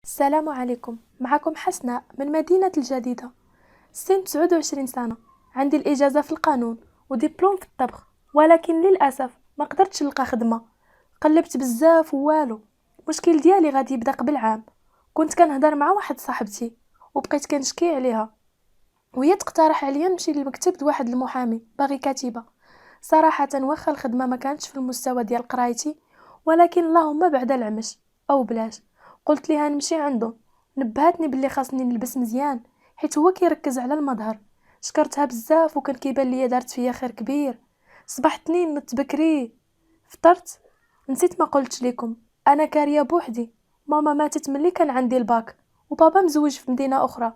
السلام عليكم، معكم حسناء من مدينة الجديدة. سن 29 سنة، عندي الإجازة في القانون ودبلوم في الطبخ، ولكن للأسف ما قدرتش نلقى خدمة. قلبت بزاف والو. المشكل ديالي غادي يبدا قبل عام. كنت كنهضر مع واحد صاحبتي وبقيت كنشكي عليها، وهي تقترح عليا نمشي للمكتب واحد المحامي باغي كاتبة. صراحة واخا الخدمة ما كانتش في المستوى ديال قرايتي، ولكن اللهم بعد العمش او بلاش. قلت ليها نمشي عنده. نبهتني باللي خاصني نلبس مزيان حيت هو كيركز على المظهر. شكرتها بزاف وكان كيبان ليا دارت فيا خير كبير. صباح اثنين نت بكري، فطرت. نسيت ما قلتش لكم، انا كاريه بوحدي. ماما ماتت ملي كان عندي الباك، وبابا مزوج في مدينة اخرى.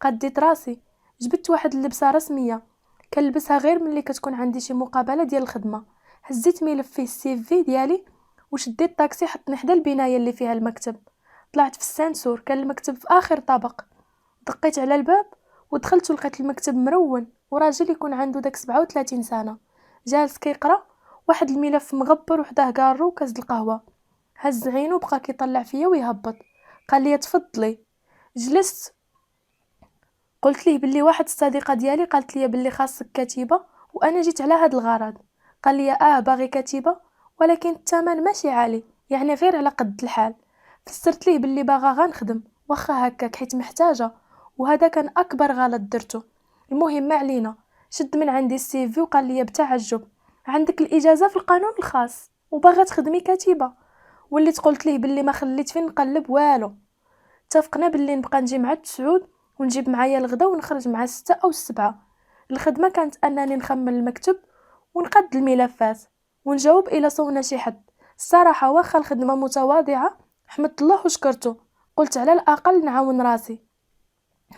قديت راسي، جبت واحد اللبسه رسميه كنلبسها غير ملي كتكون عندي شي مقابله ديال الخدمه. هزيت ملف فيه السي في ديالي وشديت طاكسي حطني حدا البنايه اللي فيها المكتب. طلعت في السانسور، كان المكتب في اخر طابق. دقيت على الباب ودخلت ولقيت المكتب مرون، وراجل يكون عنده داك 37 سنه جالس كيقرا واحد الملف مغبر وحداه كارو وكاس القهوه. هز عينو بقى كيطلع فيا ويهبط. قال لي تفضلي. جلست. قلت ليه باللي واحد الصديقه ديالي قالت لي باللي خاصك كتيبه، وانا جيت على هاد الغرض. قال لي باغي كتيبه، ولكن الثمن ماشي عالي، يعني غير على قد الحال. فسرت ليه باللي باغا غنخدم واخا هكاك حيت محتاجه، وهذا كان اكبر غلط درته. المهم ما علينا. شد من عندي السي في وقال لي بتعجب، عندك الاجازه في القانون الخاص وباغا تخدمي كتيبه. وليت قلت ليه باللي ما خليت فين نقلب والو. اتفقنا باللي نبقى نجي مع التسعود ونجيب معايا الغدا ونخرج مع 6 أو 7. الخدمة كانت أنني نخمم المكتب ونقد الملفات ونجاوب إلى صونا شي حد. الصراحة واخا الخدمة متواضعة، حمدت الله وشكرته. قلت على الأقل نعاون راسي.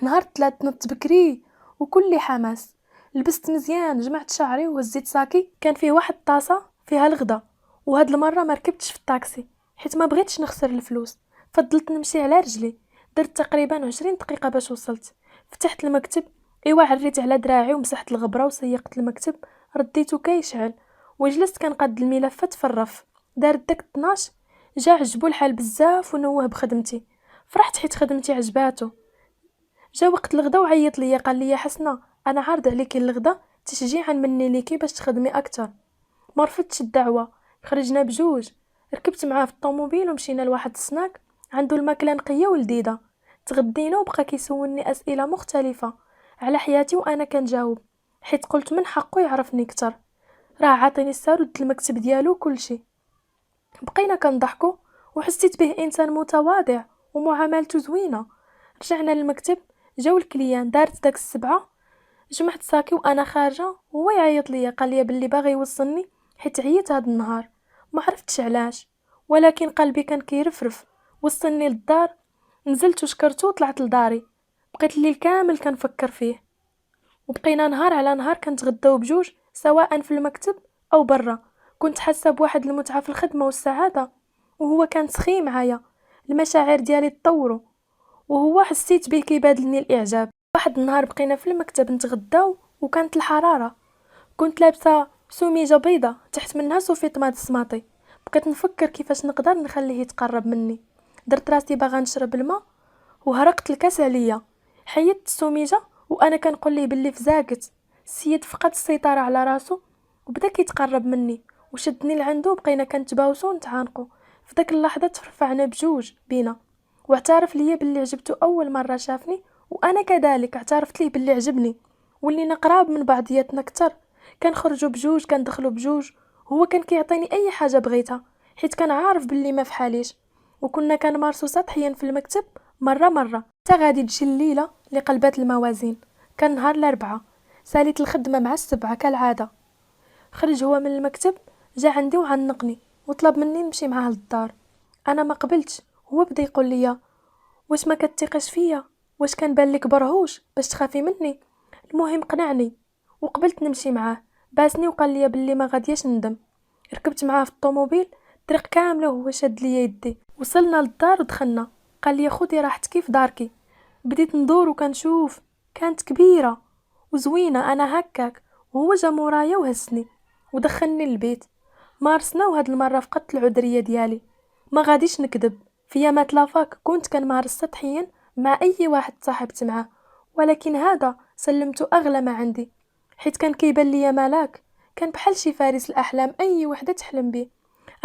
نهار الثلاث نط بكري وكل حماس. لبست مزيان، جمعت شعري وهزيت ساكي كان فيه واحد الطاسة فيها الغدا. وهاد المرة ما ركبتش في الطاكسي حيت ما بغيتش نخسر الفلوس. فضلت نمشي على رجلي. درت تقريبا 20 دقيقة باش وصلت. فتحت المكتب، ايوا عريت على دراعي ومسحت الغبرة وسيقت المكتب. رديته كيشعل وجلست كنقاد الملفات في الرف. دارت داك 12. جا عجبو الحال بزاف ونوه بخدمتي. فرحت حيت خدمتي عجباتو. جا وقت الغدا وعيط ليا قال لي حسنة، انا عارض عليكي الغدا تشجيعا مني ليكي باش تخدمي اكثر. ما رفضتش الدعوه. خرجنا بجوج. ركبت معاه في الطوموبيل ومشينا لواحد السناك عنده الماكله نقيه ولذيذه. تغدينا وبقى كيسولني اسئله مختلفه على حياتي وانا كنجاوب، حيت قلت من حقه يعرفني اكثر. راه عاطيني السار ودت المكتب ديالو كلشي. بقينا كنضحكوا وحسيت به انسان متواضع ومعاملته زوينه. رجعنا للمكتب. جاو الكليان، دارت داك 7. جمعت ساكي وانا خارجه وهو يعيط ليا قال لي باللي باغي يوصلني حيت عييت هاد النهار. ما عرفتش علاش، ولكن قلبي كان كيرفرف. وصلني للدار، نزلت وشكرته وطلعت لداري. بقيت الليل كامل كنفكر فيه، وبقينا نهار على نهار كنتغداو بجوج سواء في المكتب او برا. كنت حاسه بواحد المتعه في الخدمه والسعاده، وهو كان سخي معايا. المشاعر ديالي تطوروا، وهو حسيت به كيبادلني الاعجاب. واحد النهار بقينا في المكتب نتغداو وكانت الحراره. كنت لابسه سميجه بيضه تحت منها سوفيط ماد سماطي. بقيت نفكر كيفاش نقدر نخليه يتقرب مني. درت راسي باغا نشرب الماء وهرقت الكاس عليا. حيدت السميجه وانا كنقول ليه باللي فزاكت. السيد فقد السيطره على راسو وبدا كيتقرب مني وشدني لعندو. بقينا كنتباوسو ونتعانقوا. في داك اللحظه ترفعنا بجوج بينا، واعترف ليا باللي عجبته اول مره شافني، وانا كذلك اعترفت ليه باللي عجبني. ولينا قراب من بعضياتنا اكثر. كنخرجوا بجوج، كندخلوا بجوج. هو كان كيعطيني اي حاجه بغيتها حيت كان عارف باللي ما فحاليش. وكنا كنمارسوا سطحيا في المكتب مره مره. حتى غادي تجي الليله اللي قلبات الموازين. كان نهار الاربعاء. ساليت الخدمه مع 7 كالعاده. خرج هو من المكتب، جا عندي وعنقني وطلب مني نمشي معاه للدار. انا ما قبلتش. هو بدا يقول لي واش ما كتثقش فيا، واش كان بالك برهوش باش تخافي مني. المهم قنعني وقبلت نمشي معاه. باسني وقال لي باللي ما غادياش ندم. ركبت معاه في الطوموبيل الطريق كامله وهو شاد ليا يدي. وصلنا للدار ودخلنا. قال لي خدي راحتك في داركي. بديت ندور وكنشوف. كانت كبيره وزوينه انا هكاك، وهو جا مورايا وهزني ودخلني للبيت. مارسنا وهاد المره فقدت العذريه ديالي. ما غاديش نكذب، في يامات لافاك كنت كنمارس سطحيا مع اي واحد صاحبت معاه، ولكن هذا سلمته اغلى ما عندي، حيت كان كيبان ليا ملاك، كان بحال شي فارس الاحلام اي وحده تحلم بيه.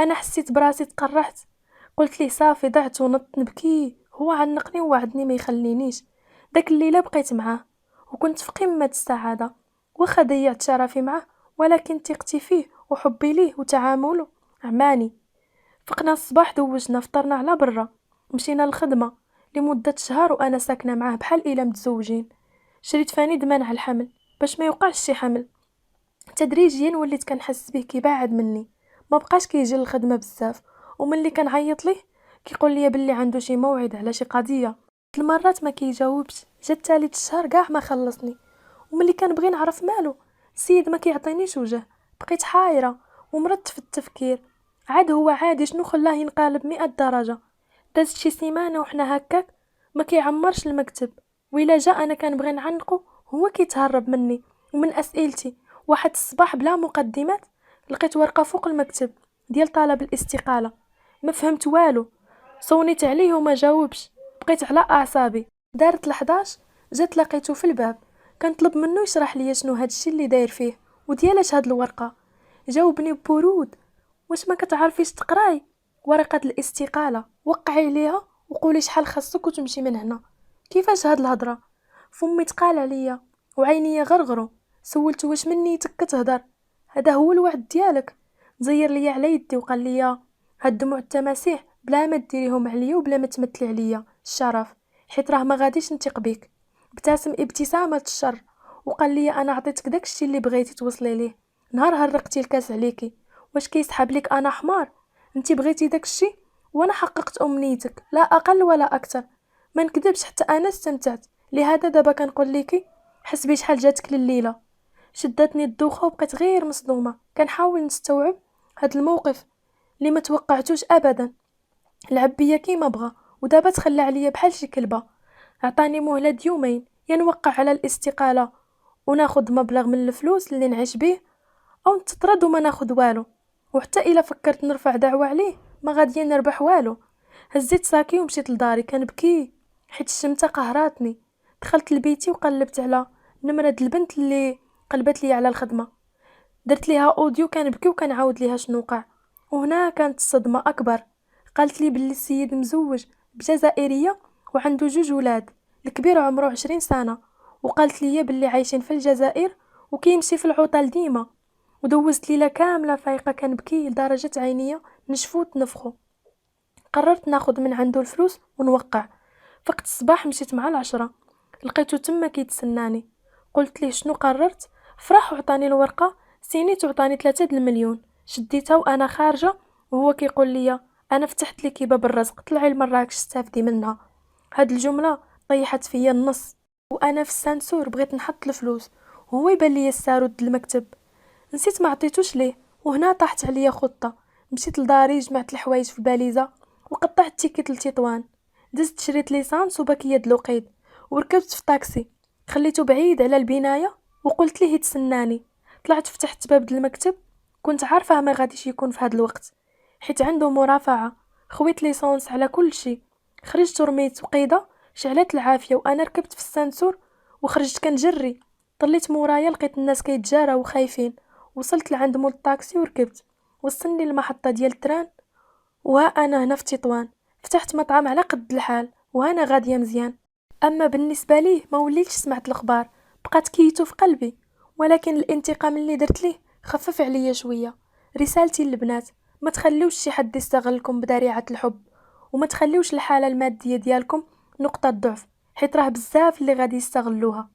انا حسيت براسي تقرحت، قلت ليه صافي ضعت ونط نبكي، هو عنقني ووعدني ما يخلينيش. داك الليله بقيت معاه وكنت في قمه السعاده، واخا ضيعت شرفي معاه، ولكن ثقتي فيه وحبي ليه وتعامله عماني. فقنا الصباح دوجنا فطرنا على برا، مشينا للخدمه لمده شهر وانا ساكنه معاه بحال الا متزوجين. شريت فاني منع الحمل باش ما يوقعش شي حمل. تدريجيا وليت كنحس به كيبعد مني، ما بقاش كيجي للخدمه بزاف، وملي كنعيط ليه كيقول لي بلي عنده شي موعد على شي قضيه. المرات ما كيجاوبش، جا ثالث الشهر كاع ما خلصني، وملي كنبغي نعرف مالو السيد ما كيعطينيش وجه. بقيت حايره ومرضت في التفكير، عاد هو عادي شنو خلاه ينقلب 100 درجه. دازت شي سيمانه وحنا هكاك، ما كيعمرش المكتب، وإلا جا انا كنبغي نعنقو هو كيتهرب مني ومن اسئلتي. واحد الصباح بلا مقدمات لقيت ورقه فوق المكتب ديال طلب الاستقاله، ما فهمت والو، صونيت عليه وما جاوبش، بقيت على اعصابي. دارت ل11 جات لقيته في الباب، كنطلب منه يشرح لي شنو هادشي اللي داير فيه وديالاش هاد الورقه. جاوبني ببرود، واش ما كتعرفيش تقراي؟ ورقه الاستقاله وقعي عليها وقولي شحال خاصك وتمشي من هنا. كيفاش هاد الهضره؟ فمي تقال عليا وعينيا غرغرو. سولته واش من نيتك كتهضر؟ هذا هو الوعد ديالك؟ زير ليا على يدي وقال لي هاد دموع التماسيح بلا ما ديريهم عليا وبلا ما تمثلي عليا الشرف، حيت راه ما غاديش نثق بيك. ابتسم ابتسامه الشر وقال لي انا عطيتك داكشي اللي بغيتي توصلي ليه نهار هرقتي الكاس عليكي. واش كيسحب لك انا حمار؟ انت بغيتي داكشي وانا حققت امنيتك، لا اقل ولا اكثر. ما نكذبش حتى انا استمتعت، لهذا دابا كنقول ليكي حسبي شحال جاتك لليله. شدتني الدوخه وبقيت غير مصدومه، كنحاول نستوعب هاد الموقف اللي ما توقعتوش ابدا. لعب بيا كيما بغا ودابا تخلى عليا بحال شي كلبه. عطاني مهله يومين، يا نوقع على الاستقاله وناخد مبلغ من الفلوس اللي نعيش بيه، او نتطرد وما ناخد والو. وحتى الا فكرت نرفع دعوة عليه ما غادي نربح والو. هزيت ساكي ومشيت لداري كنبكي حيت الشمته قهراتني. دخلت لبيتي وقلبت على نمرة د البنت اللي قلبت لي على الخدمه، درت ليها اوديو كنبكي وكنعاود ليها شنو وقع. وهنا كانت الصدمه اكبر، قالت لي بلي السيد مزوج بجزائريه وعنده 2 ولاد، الكبير عمره 20 سنه، وقالت لي بلي عايشين في الجزائر وكيمشي في العطل ديما. ودوزت ليله كامله فايقه كنبكي لدرجه عينيا نشفو وتنفخو. قررت ناخد من عنده الفلوس ونوقع. فقت الصباح مشيت مع 10، لقيته تما كيتسناني. قلت ليه شنو قررت؟ فرح وعطاني الورقه، سينيت وعطاني 3 المليون. شديتها وانا خارجه وهو كيقول لي انا فتحت لك باب الرزق، طلعي لمراكش استافدي منها. هاد الجمله طيحت فيا النص، وانا في السانسور بغيت نحط الفلوس وهو يبان لي السارود المكتب. نسيت ما عطيتوش ليه، وهنا طاحت عليا خطه. مشيت لداري جمعت الحوايج في الباليزه وقطعت تيكيت لتطوان. دزت شريت ليسانس وباكيه د الوقيد وركبت في طاكسي، خليته بعيد على البنايه وقلت ليه يتسناني. طلعت فتحت باب د المكتب، كنت عارفه ما غاديش يكون في هذا الوقت حيت عنده مرافعه. خويت ليسانس على كل شيء، خرجت ورميت وقيده، شعلت العافيه وانا ركبت في السانسور وخرجت كنجري. طليت مورايا لقيت الناس كيتجاراو وخايفين، وصلت لعند مول الطاكسي وركبت. وصلني المحطه ديال التران، وها انا هنا في تطوان. فتحت مطعم على قد الحال وانا غاديه مزيان. اما بالنسبه ليه ما وليتش سمعت الاخبار، بقات كيتو في قلبي، ولكن الانتقام اللي درت ليه خفف عليا شويه. رسالتي للبنات، ما تخليوش شي حد يستغلكم بذريعه الحب، وما تخليوش الحاله الماديه ديالكم نقطه ضعف، حيت راه بزاف اللي غادي يستغلوها.